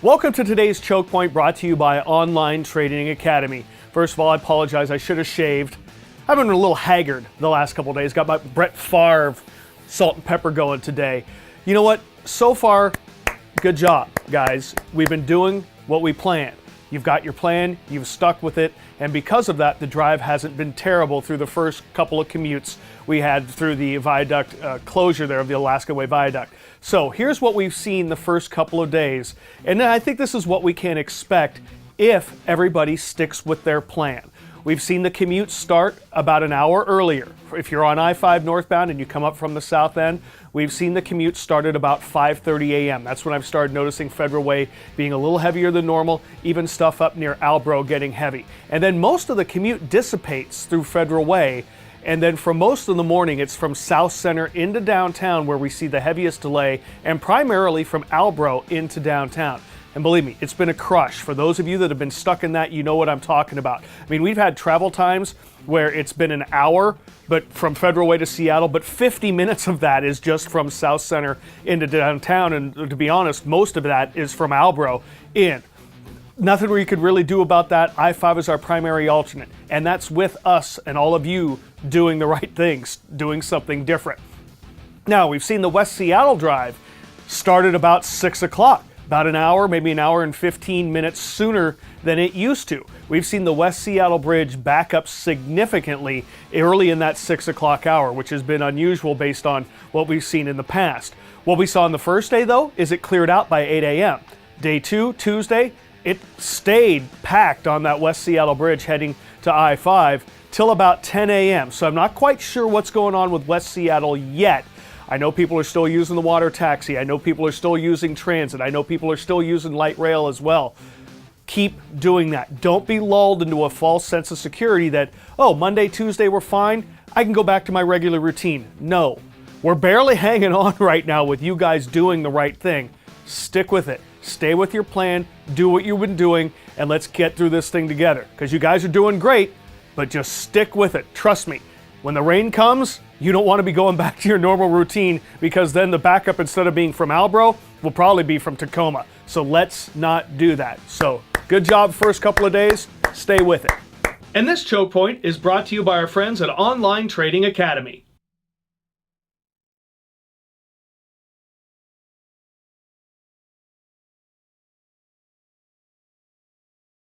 Welcome to today's Choke Point, brought to you by Online Trading Academy. First of all, I apologize. I should have shaved. I've been a little haggard the last couple of days. Got my Brett Favre salt and pepper going today. You know what? So far, good job, guys. We've been doing what we planned. You've got your plan, you've stuck with it, and because of that, the drive hasn't been terrible through the first couple of commutes we had through the viaduct closure there of the Alaskan Way Viaduct. So here's what we've seen the first couple of days, and I think this is what we can expect if everybody sticks with their plan. We've seen the commute start about an hour earlier. If you're on I-5 northbound and you come up from the south end, we've seen the commute start at about 5:30 a.m. That's when I've started noticing Federal Way being a little heavier than normal, even stuff up near Albro getting heavy. And then most of the commute dissipates through Federal Way, and then for most of the morning it's from South Center into downtown where we see the heaviest delay, and primarily from Albro into downtown. And believe me, it's been a crush. For those of you that have been stuck in that, you know what I'm talking about. I mean, we've had travel times where it's been an hour, but from Federal Way to Seattle, but 50 minutes of that is just from South Center into downtown, and to be honest, most of that is from Albro in. Nothing we could really do about that. I-5 is our primary alternate, and that's with us and all of you doing the right things, doing something different. Now, we've seen the West Seattle drive started about 6 o'clock. About an hour, maybe an hour and 15 minutes sooner than it used to. We've seen the West Seattle Bridge back up significantly early in that 6 o'clock hour, which has been unusual based on what we've seen in the past. What we saw on the first day, though, is it cleared out by 8 a.m. Day 2, Tuesday, it stayed packed on that West Seattle Bridge heading to I-5 till about 10 a.m. So I'm not quite sure what's going on with West Seattle yet. I know people are still using the water taxi. I know people are still using transit. I know people are still using light rail as well. Keep doing that. Don't be lulled into a false sense of security that, oh, Monday, Tuesday, we're fine. I can go back to my regular routine. No, we're barely hanging on right now with you guys doing the right thing. Stick with it. Stay with your plan. Do what you've been doing, and let's get through this thing together. Because you guys are doing great, but just stick with it. Trust me. When the rain comes, you don't want to be going back to your normal routine, because then the backup, instead of being from Albro, will probably be from Tacoma. So let's not do that. So good job first couple of days. Stay with it. And this Choke Point is brought to you by our friends at Online Trading Academy.